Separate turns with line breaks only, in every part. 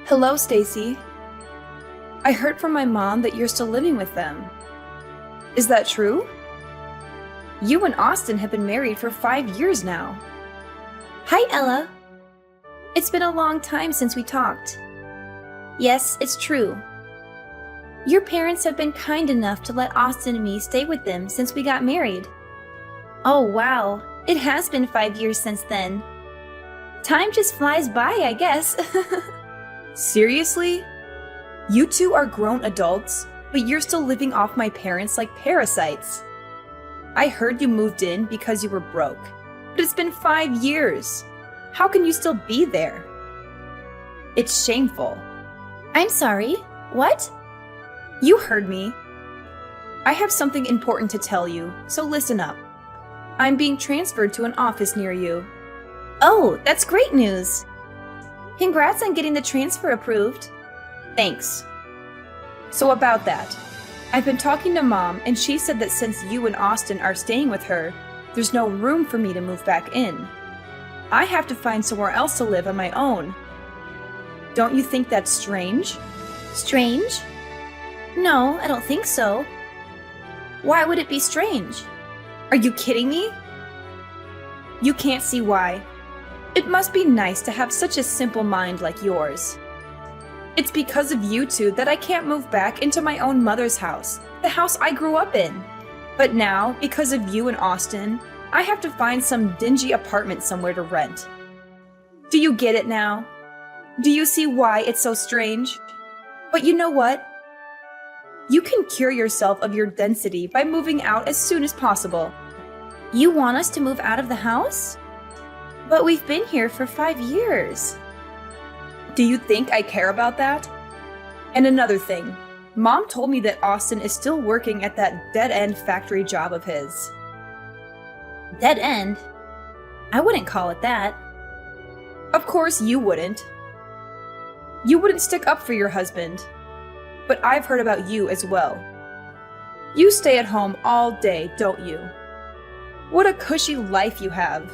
Hello, Stacy. I heard from my mom that you're still living with them. Is that true? You and Austin have been married for 5 years now.
Hi, Ella. It's been a long time since we talked. Yes, it's true. Your parents have been kind enough to let Austin and me stay with them since we got married. Oh, wow. It has been 5 years since then. Time just flies by, I guess.
Seriously? You two are grown adults, but you're still living off my parents like parasites. I heard you moved in because you were broke, but it's been 5 years. How can you still be there? It's shameful.
I'm sorry. What?
You heard me. I have something important to tell you, so listen up. I'm being transferred to an office near you.
Oh, that's great news. Congrats on getting the transfer approved.
Thanks. So about that, I've been talking to Mom, and she said that since you and Austin are staying with her, there's no room for me to move back in. I have to find somewhere else to live on my own. Don't you think that's strange?
Strange? No, I don't think so. Why would it be strange?
Are you kidding me? You can't see why. It must be nice to have such a simple mind like yours. It's because of you two that I can't move back into my own mother's house, the house I grew up in. But now, because of you and Austin, I have to find some dingy apartment somewhere to rent. Do you get it now? Do you see why it's so strange? But you know what? You can cure yourself of your density by moving out as soon as possible.
You want us to move out of the house? But we've been here for 5 years.
Do you think I care about that? And another thing, Mom told me that Austin is still working at that dead-end factory job of his.
Dead end? I wouldn't call it that.
Of course you wouldn't. You wouldn't stick up for your husband. But I've heard about you as well. You stay at home all day, don't you? What a cushy life you have.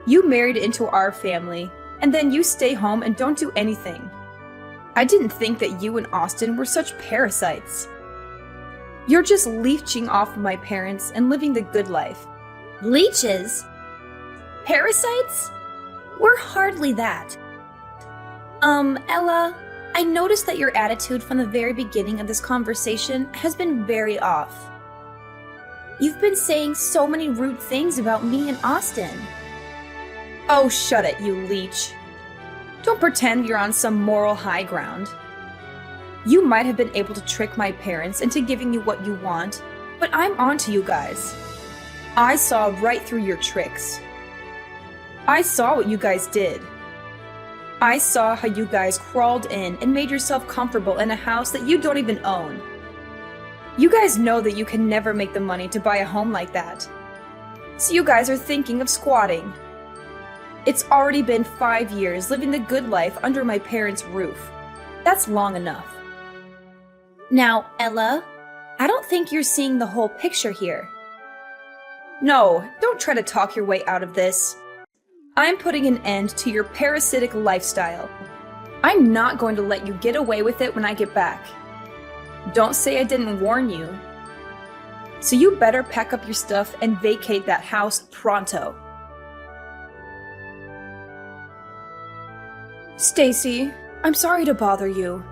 You married into our family, and then you stay home and don't do anything. I didn't think that you and Austin were such parasites. You're just leeching off of my parents and living the good life.
Leeches? Parasites? We're hardly that. Ella, I noticed that your attitude from the very beginning of this conversation has been very off. You've been saying so many rude things about me and Austin.
Oh, shut it, you leech. Don't pretend you're on some moral high ground. You might have been able to trick my parents into giving you what you want, but I'm onto you guys. I saw right through your tricks. I saw what you guys did. I saw how you guys crawled in and made yourself comfortable in a house that you don't even own. You guys know that you can never make the money to buy a home like that. So you guys are thinking of squatting. It's already been 5 years living the good life under my parents' roof. That's long enough.
Now, Ella, I don't think you're seeing the whole picture here.
No, don't try to talk your way out of this. I'm putting an end to your parasitic lifestyle. I'm not going to let you get away with it when I get back. Don't say I didn't warn you. So you better pack up your stuff and vacate that house pronto. Stacy, I'm sorry to bother you,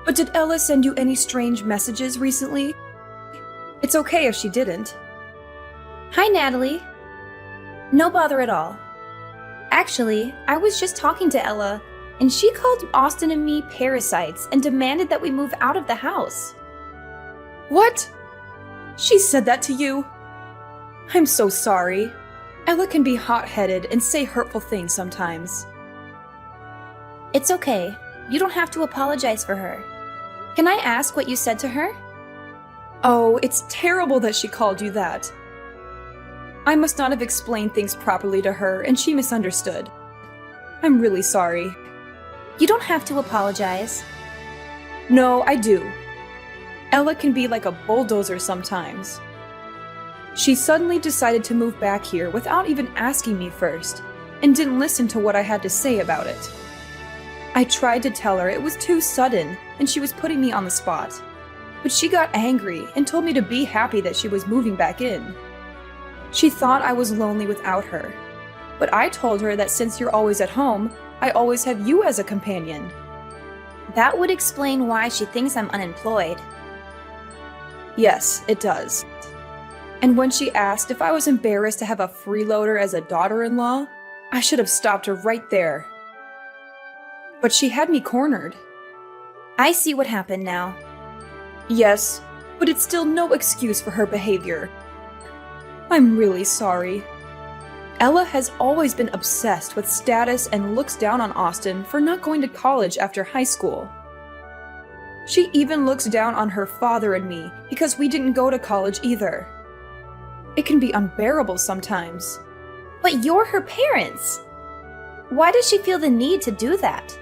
but did Ella send you any strange messages recently? It's okay if she didn't.
Hi, Natalie. No bother at all. Actually, I was just talking to Ella, and she called Austin and me parasites and demanded that we move out of the house.
What? She said that to you? I'm so sorry. Ella can be hot-headed and say hurtful things sometimes.
It's okay. You don't have to apologize for her. Can I ask what you said to her?
Oh, it's terrible that she called you that. I must not have explained things properly to her, and she misunderstood. I'm really sorry.
You don't have to apologize.
No, I do. Ella can be like a bulldozer sometimes. She suddenly decided to move back here without even asking me first, and didn't listen to what I had to say about it. I tried to tell her it was too sudden and she was putting me on the spot. But she got angry and told me to be happy that she was moving back in. She thought I was lonely without her. But I told her that since you're always at home, I always have you as a companion.
That would explain why she thinks I'm unemployed.
Yes, it does. And when she asked if I was embarrassed to have a freeloader as a daughter-in-law, I should have stopped her right there. But she had me cornered.
I see what happened now.
Yes, but it's still no excuse for her behavior. I'm really sorry. Ella has always been obsessed with status and looks down on Austin for not going to college after high school. She even looks down on her father and me because we didn't go to college either. It can be unbearable sometimes.
But you're her parents. Why does she feel the need to do that?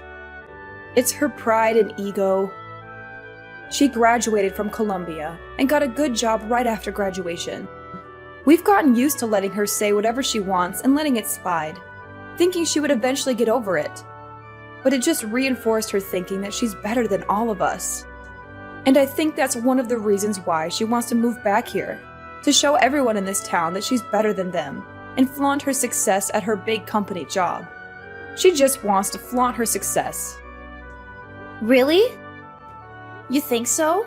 It's her pride and ego. She graduated from Columbia and got a good job right after graduation. We've gotten used to letting her say whatever she wants and letting it slide, thinking she would eventually get over it. But it just reinforced her thinking that she's better than all of us. And I think that's one of the reasons why she wants to move back here, to show everyone in this town that she's better than them and flaunt her success at her big company job. She just wants to flaunt her success.
Really? You think so?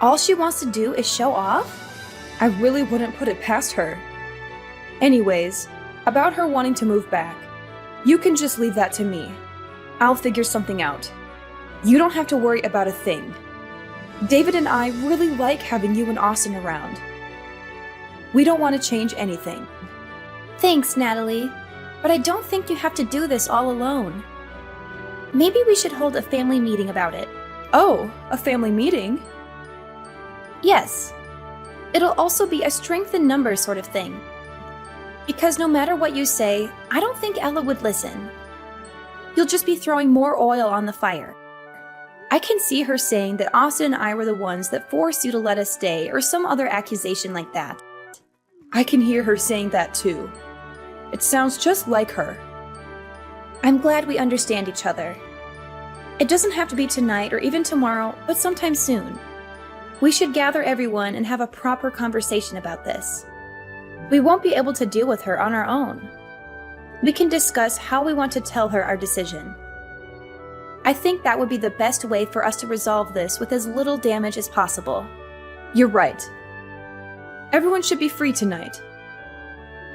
All she wants to do is show off?
I really wouldn't put it past her. Anyways, about her wanting to move back, you can just leave that to me. I'll figure something out. You don't have to worry about a thing. David and I really like having you and Austin around. We don't want to change anything.
Thanks, Natalie, but I don't think you have to do this all alone. Maybe we should hold a family meeting about it.
Oh, a family meeting?
Yes. It'll also be a strength in numbers sort of thing. Because no matter what you say, I don't think Ella would listen. You'll just be throwing more oil on the fire. I can see her saying that Austin and I were the ones that forced you to let us stay, or some other accusation like that.
I can hear her saying that too. It sounds just like her.
I'm glad we understand each other. It doesn't have to be tonight or even tomorrow, but sometime soon. We should gather everyone and have a proper conversation about this. We won't be able to deal with her on our own. We can discuss how we want to tell her our decision. I think that would be the best way for us to resolve this with as little damage as possible.
You're right. Everyone should be free tonight.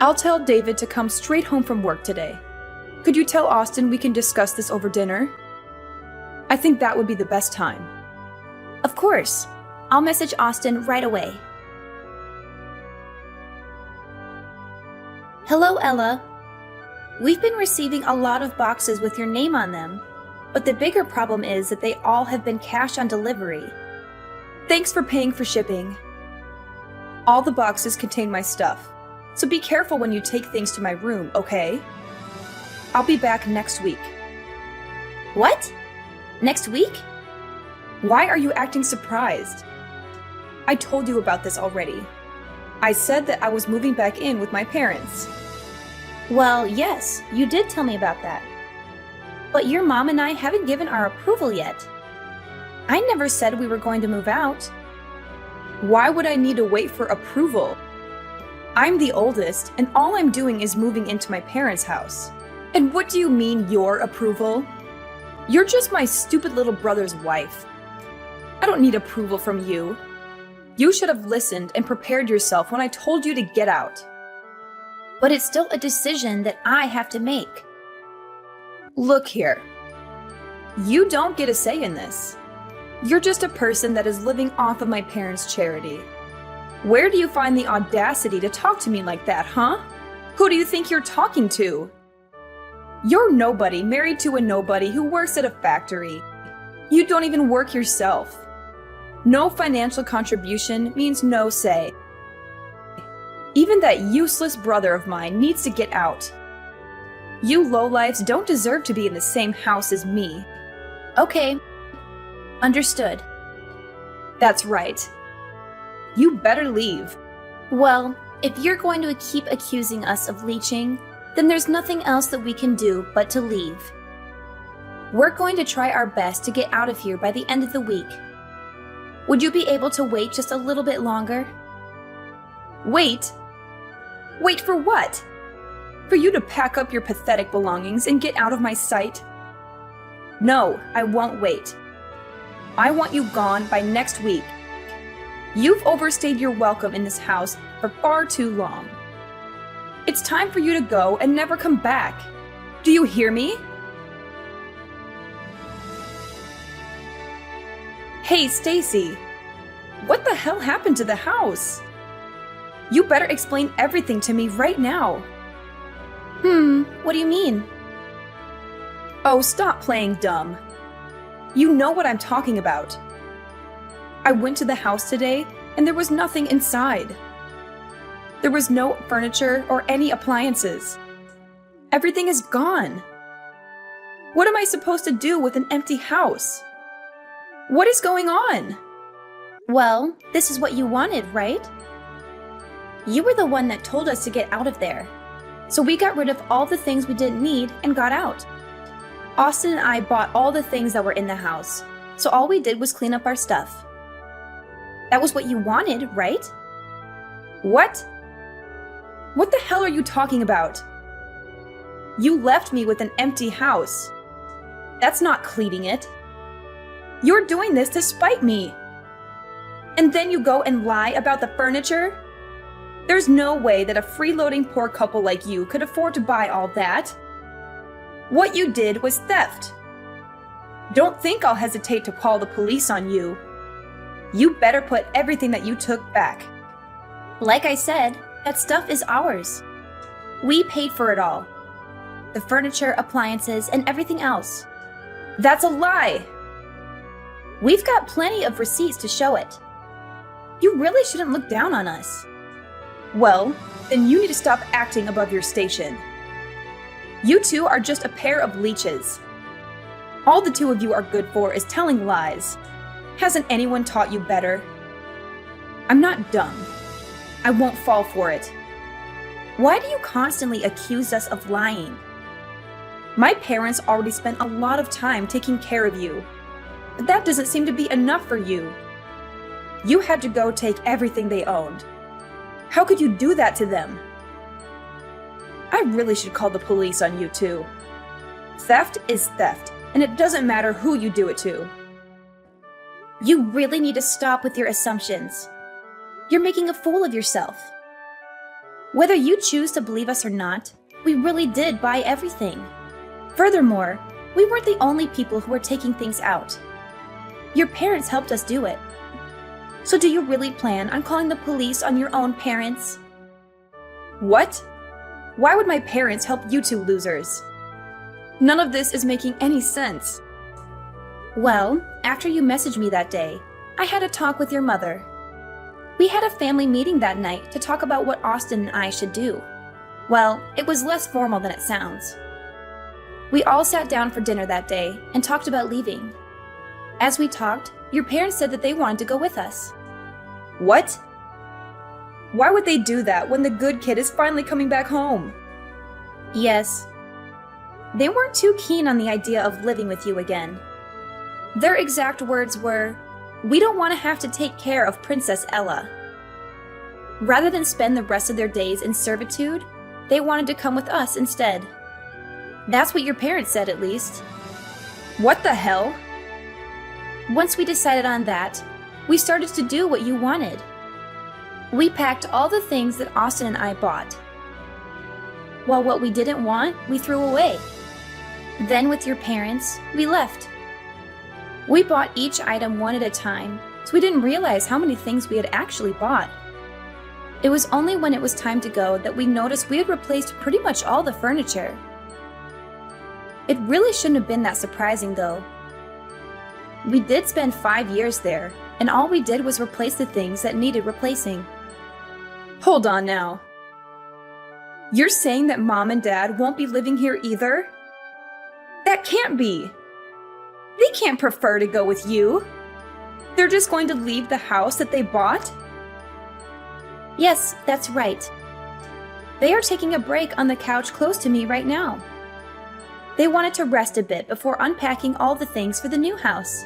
I'll tell David to come straight home from work today. Could you tell Austin we can discuss this over dinner? I think that would be the best time.
Of course. I'll message Austin right away. Hello, Ella. We've been receiving a lot of boxes with your name on them, but the bigger problem is that they all have been cash on delivery.
Thanks for paying for shipping. All the boxes contain my stuff, so be careful when you take things to my room, okay? I'll be back next week.
What? Next week?
Why are you acting surprised? I told you about this already. I said that I was moving back in with my parents.
Well, yes, you did tell me about that. But your mom and I haven't given our approval yet. I never said we were going to move out.
Why would I need to wait for approval? I'm the oldest, and all I'm doing is moving into my parents' house. And what do you mean, your approval? You're just my stupid little brother's wife. I don't need approval from you. You should have listened and prepared yourself when I told you to get out.
But it's still a decision that I have to make.
Look here. You don't get a say in this. You're just a person that is living off of my parents' charity. Where do you find the audacity to talk to me like that, huh? Who do you think you're talking to? You're nobody married to a nobody who works at a factory. You don't even work yourself. No financial contribution means no say. Even that useless brother of mine needs to get out. You lowlifes don't deserve to be in the same house as me.
Okay. Understood.
That's right. You better leave.
Well, if you're going to keep accusing us of leeching, then there's nothing else that we can do but to leave. We're going to try our best to get out of here by the end of the week. Would you be able to wait just a little bit longer?
Wait? Wait for what? For you to pack up your pathetic belongings and get out of my sight? No, I won't wait. I want you gone by next week. You've overstayed your welcome in this house for far too long. It's time for you to go and never come back. Do you hear me? Hey, Stacy. What the hell happened to the house? You better explain everything to me right now.
What do you mean?
Oh, stop playing dumb. You know what I'm talking about. I went to the house today and there was nothing inside. There was no furniture or any appliances. Everything is gone. What am I supposed to do with an empty house? What is going on?
Well, this is what you wanted, right? You were the one that told us to get out of there. So we got rid of all the things we didn't need and got out. Austin and I bought all the things that were in the house, so all we did was clean up our stuff. That was what you wanted, right?
What? What the hell are you talking about? You left me with an empty house. That's not cleaning it. You're doing this to spite me. And then you go and lie about the furniture? There's no way that a freeloading poor couple like you could afford to buy all that. What you did was theft. Don't think I'll hesitate to call the police on you. You better put everything that you took back.
Like I said, that stuff is ours. We paid for it all. The furniture, appliances, and everything else.
That's a lie!
We've got plenty of receipts to show it. You really shouldn't look down on us.
Well, then you need to stop acting above your station. You two are just a pair of leeches. All the two of you are good for is telling lies. Hasn't anyone taught you better? I'm not dumb. I won't fall for it.
Why do you constantly accuse us of lying?
My parents already spent a lot of time taking care of you. But that doesn't seem to be enough for you. You had to go take everything they owned. How could you do that to them? I really should call the police on you two. Theft is theft, and it doesn't matter who you do it to.
You really need to stop with your assumptions. You're making a fool of yourself. Whether you choose to believe us or not, we really did buy everything. Furthermore, we weren't the only people who were taking things out. Your parents helped us do it. So do you really plan on calling the police on your own parents?
What? Why would my parents help you two losers? None of this is making any sense.
Well, after you messaged me that day, I had a talk with your mother. We had a family meeting that night to talk about what Austin and I should do. Well, it was less formal than it sounds. We all sat down for dinner that day and talked about leaving. As we talked, your parents said that they wanted to go with us.
What? Why would they do that when the good kid is finally coming back home?
Yes. They weren't too keen on the idea of living with you again. Their exact words were, "We don't want to have to take care of Princess Ella." Rather than spend the rest of their days in servitude, they wanted to come with us instead. That's what your parents said, at least.
What the hell?
Once we decided on that, we started to do what you wanted. We packed all the things that Austin and I bought. While what we didn't want, we threw away. Then with your parents, we left. We bought each item one at a time, so we didn't realize how many things we had actually bought. It was only when it was time to go that we noticed we had replaced pretty much all the furniture. It really shouldn't have been that surprising, though. We did spend 5 years there, and all we did was replace the things that needed replacing.
Hold on now. You're saying that Mom and Dad won't be living here either? That can't be. They can't prefer to go with you. They're just going to leave the house that they bought?
Yes, that's right. They are taking a break on the couch close to me right now. They wanted to rest a bit before unpacking all the things for the new house.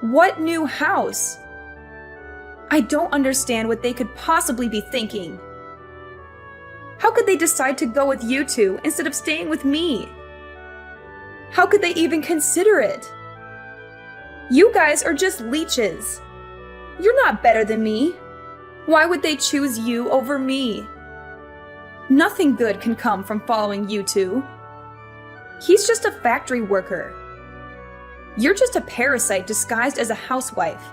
What new house? I don't understand what they could possibly be thinking. How could they decide to go with you two instead of staying with me? How could they even consider it? You guys are just leeches. You're not better than me. Why would they choose you over me? Nothing good can come from following you two. He's just a factory worker. You're just a parasite disguised as a housewife.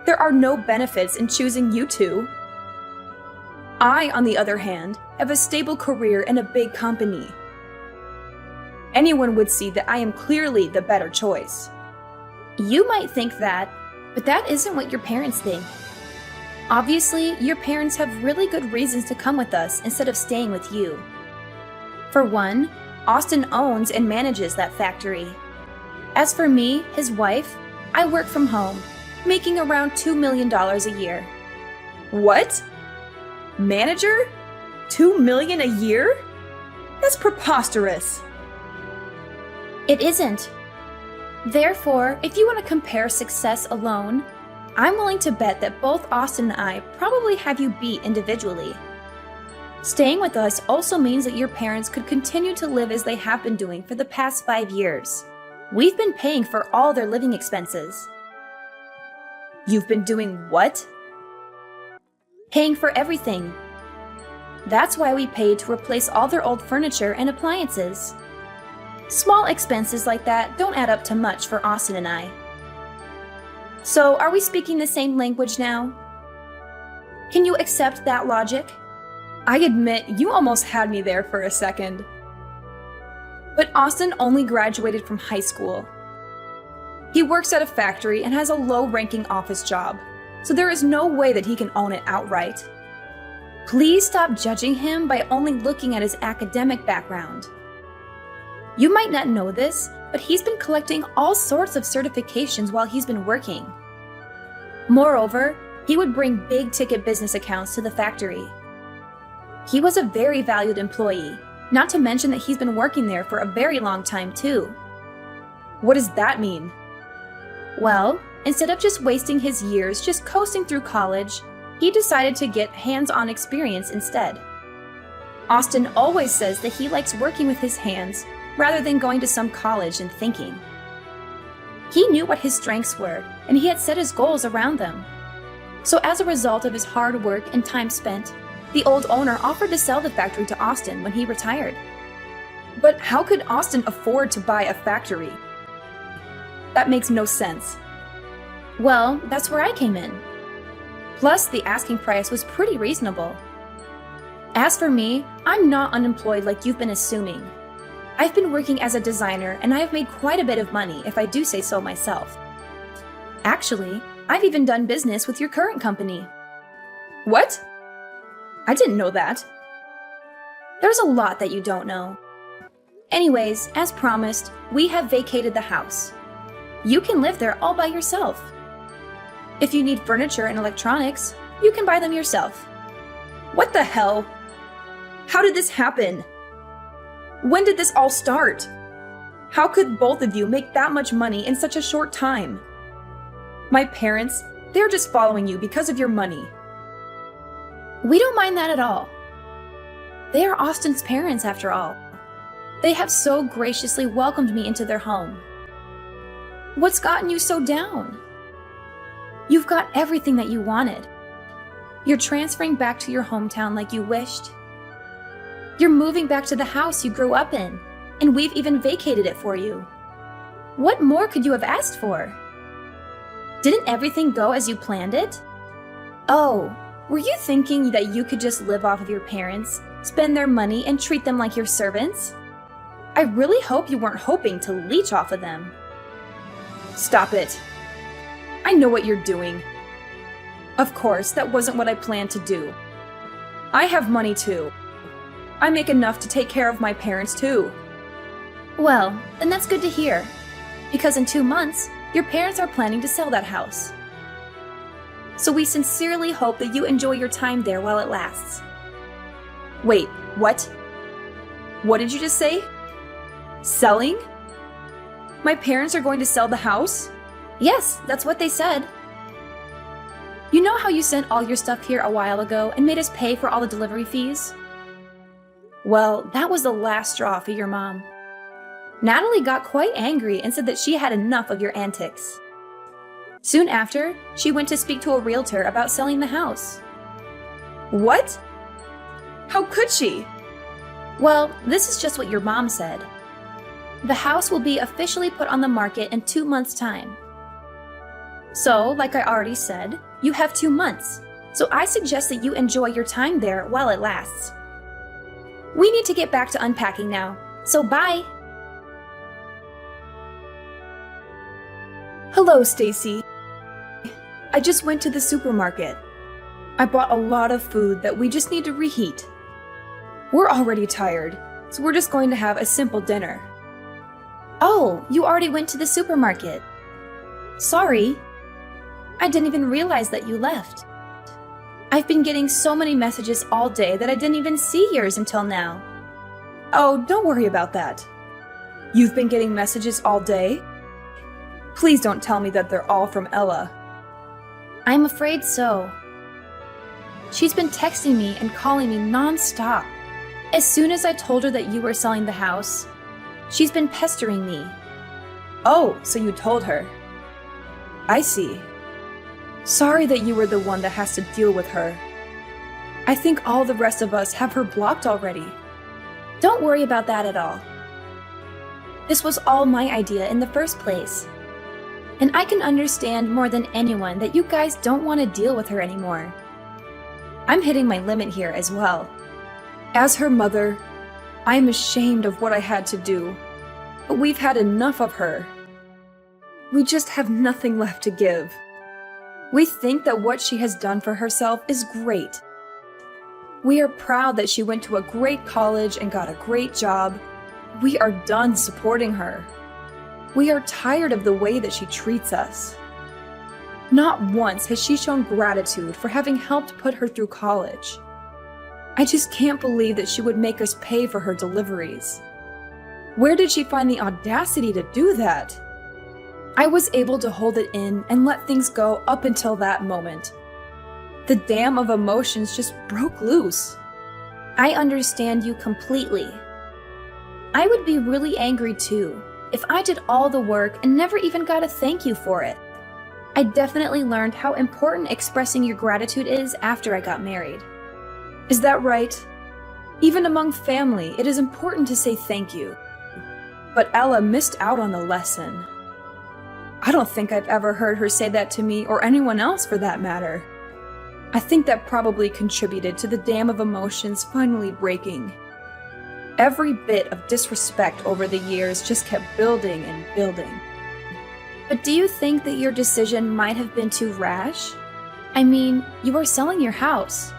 There are no benefits in choosing you two. I, on the other hand, have a stable career in a big company. Anyone would see that I am clearly the better choice.
You might think that, but that isn't what your parents think. Obviously, your parents have really good reasons to come with us instead of staying with you. For one, Austin owns and manages that factory. As for me, his wife, I work from home, making around $2 million a year.
What? Manager? $2 million a year? That's preposterous.
It isn't. Therefore, if you want to compare success alone, I'm willing to bet that both Austin and I probably have you beat individually. Staying with us also means that your parents could continue to live as they have been doing for the past 5 years. We've been paying for all their living expenses.
You've been doing what?
Paying for everything. That's why we paid to replace all their old furniture and appliances. Small expenses like that don't add up to much for Austin and I. So, are we speaking the same language now? Can you accept that logic?
I admit, you almost had me there for a second. But Austin only graduated from high school. He works at a factory and has a low-ranking office job, so there is no way that he can own it outright. Please stop judging him by only looking at his academic background. You might not know this, but he's been collecting all sorts of certifications while he's been working. Moreover, he would bring big-ticket business accounts to the factory. He was a very valued employee, not to mention that he's been working there for a very long time too. What does that mean? Well, instead of just wasting his years just coasting through college, he decided to get hands-on experience instead. Austin always says that he likes working with his hands rather than going to some college and thinking. He knew what his strengths were, and he had set his goals around them. So as a result of his hard work and time spent, the old owner offered to sell the factory to Austin when he retired. But how could Austin afford to buy a factory? That makes no sense.
Well, that's where I came in. Plus, the asking price was pretty reasonable. As for me, I'm not unemployed like you've been assuming. I've been working as a designer and I have made quite a bit of money if I do say so myself. Actually, I've even done business with your current company.
What? I didn't know that.
There's a lot that you don't know. Anyways, as promised, we have vacated the house. You can live there all by yourself. If you need furniture and electronics, you can buy them yourself.
What the hell? How did this happen? When did this all start? How could both of you make that much money in such a short time? My parents, they're just following you because of your money.
We don't mind that at all. They are Austin's parents, after all. They have so graciously welcomed me into their home. What's gotten you so down? You've got everything that you wanted. You're transferring back to your hometown like you wished. You're moving back to the house you grew up in, and we've even vacated it for you. What more could you have asked for? Didn't everything go as you planned it? Oh, were you thinking that you could just live off of your parents, spend their money, and treat them like your servants? I really hope you weren't hoping to leech off of them.
Stop it. I know what you're doing. Of course, that wasn't what I planned to do. I have money too. I make enough to take care of my parents too.
Well, then that's good to hear. Because in 2 months, your parents are planning to sell that house. So we sincerely hope that you enjoy your time there while it lasts.
Wait, what? What did you just say? Selling? My parents are going to sell the house?
Yes, that's what they said. You know how you sent all your stuff here a while ago and made us pay for all the delivery fees? Well, that was the last straw for your mom. Natalie got quite angry and said that she had enough of your antics. Soon after, she went to speak to a realtor about selling the house.
What? How could she?
Well, this is just what your mom said. The house will be officially put on the market in 2 months' time. So, like I already said, you have 2 months, so I suggest that you enjoy your time there while it lasts. We need to get back to unpacking now, so bye!
Hello, Stacy. I just went to the supermarket. I bought a lot of food that we just need to reheat. We're already tired, so we're just going to have a simple dinner.
Oh, you already went to the supermarket. Sorry. I didn't even realize that you left. I've been getting so many messages all day that I didn't even see yours until now.
Oh, don't worry about that. You've been getting messages all day? Please don't tell me that they're all from Ella.
I'm afraid so. She's been texting me and calling me non-stop. As soon as I told her that you were selling the house, she's been pestering me.
Oh, so you told her. I see. Sorry that you were the one that has to deal with her. I think all the rest of us have her blocked already.
Don't worry about that at all. This was all my idea in the first place. And I can understand more than anyone that you guys don't want to deal with her anymore.
I'm hitting my limit here as well. As her mother, I am ashamed of what I had to do, but we've had enough of her. We just have nothing left to give. We think that what she has done for herself is great. We are proud that she went to a great college and got a great job. We are done supporting her. We are tired of the way that she treats us. Not once has she shown gratitude for having helped put her through college. I just can't believe that she would make us pay for her deliveries. Where did she find the audacity to do that? I was able to hold it in and let things go up until that moment. The dam of emotions just broke loose.
I understand you completely. I would be really angry too if I did all the work and never even got a thank you for it. I definitely learned how important expressing your gratitude is after I got married.
Is that right? Even among family, it is important to say thank you. But Ella missed out on the lesson. I don't think I've ever heard her say that to me or anyone else for that matter. I think that probably contributed to the dam of emotions finally breaking. Every bit of disrespect over the years just kept building and building.
But do you think that your decision might have been too rash? I mean, you are selling your house.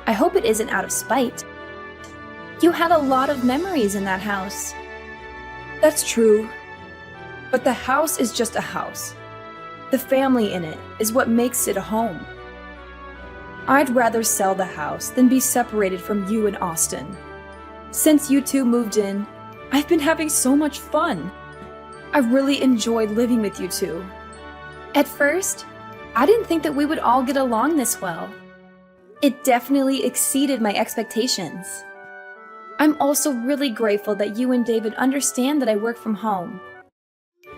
I hope it isn't out of spite. You had a lot of memories in that house.
That's true. But the house is just a house. The family in it is what makes it a home. I'd rather sell the house than be separated from you and Austin. Since you two moved in, I've been having so much fun. I really enjoyed living with you two.
At first, I didn't think that we would all get along this well. It definitely exceeded my expectations. I'm also really grateful that you and David understand that I work from home.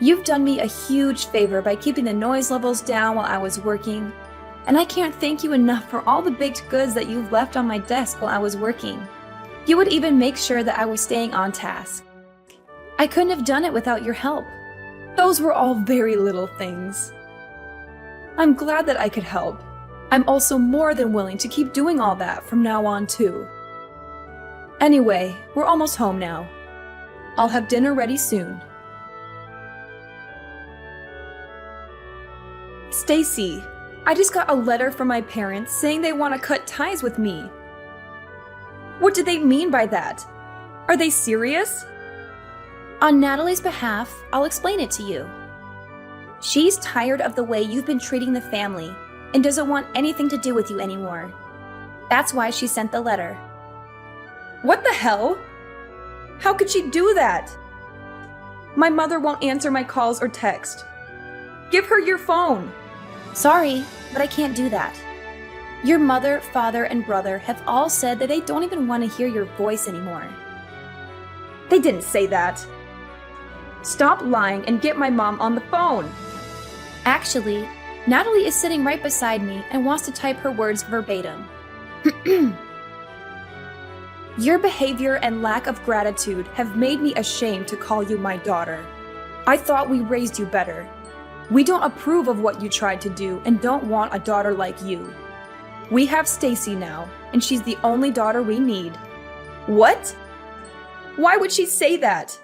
You've done me a huge favor by keeping the noise levels down while I was working, and I can't thank you enough for all the baked goods that you've left on my desk while I was working. You would even make sure that I was staying on task. I couldn't have done it without your help.
Those were all very little things. I'm glad that I could help. I'm also more than willing to keep doing all that from now on too. Anyway, we're almost home now. I'll have dinner ready soon. Stacy, I just got a letter from my parents saying they want to cut ties with me. What do they mean by that? Are they serious?
On Natalie's behalf, I'll explain it to you. She's tired of the way you've been treating the family and doesn't want anything to do with you anymore. That's why she sent the letter.
What the hell? How could she do that? My mother won't answer my calls or text. Give her your phone.
Sorry, but I can't do that. Your mother, father, and brother have all said that they don't even want to hear your voice anymore.
They didn't say that. Stop lying and get my mom on the phone.
Actually, Natalie is sitting right beside me and wants to type her words verbatim.
Your behavior and lack of gratitude have made me ashamed to call you my daughter. I thought we raised you better. We don't approve of what you tried to do and don't want a daughter like you. We have Stacy now, and she's the only daughter we need. What? Why would she say that?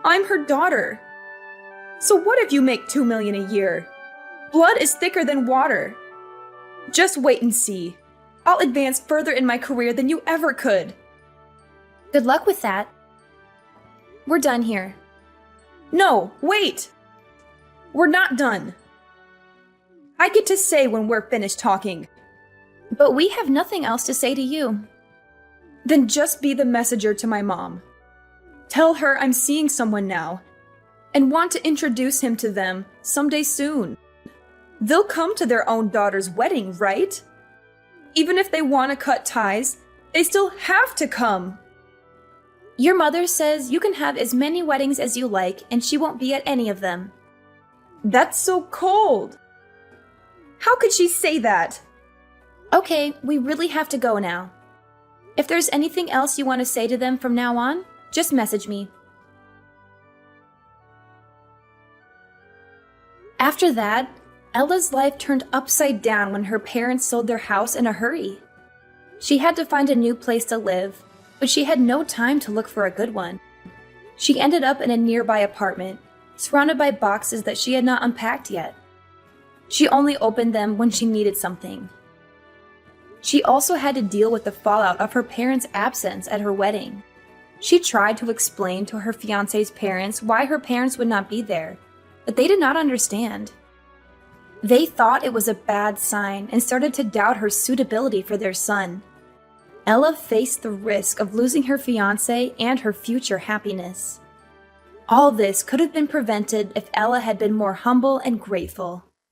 I'm her daughter. So what if you make $2 million a year? Blood is thicker than water. Just wait and see. I'll advance further in my career than you ever could.
Good luck with that. We're done here.
No, wait! We're not done. I get to say when we're finished talking.
But we have nothing else to say to you.
Then just be the messenger to my mom. Tell her I'm seeing someone now and want to introduce him to them someday soon. They'll come to their own daughter's wedding, right? Even if they want to cut ties, they still have to come.
Your mother says you can have as many weddings as you like and she won't be at any of them.
That's so cold. How could she say that?
Okay, we really have to go now. If there's anything else you want to say to them from now on, just message me. After that, Ella's life turned upside down when her parents sold their house in a hurry. She had to find a new place to live, but she had no time to look for a good one. She ended up in a nearby apartment, surrounded by boxes that she had not unpacked yet. She only opened them when she needed something. She also had to deal with the fallout of her parents' absence at her wedding. She tried to explain to her fiancé's parents why her parents would not be there, but they did not understand. They thought it was a bad sign and started to doubt her suitability for their son. Ella faced the risk of losing her fiancé and her future happiness. All this could have been prevented if Ella had been more humble and grateful.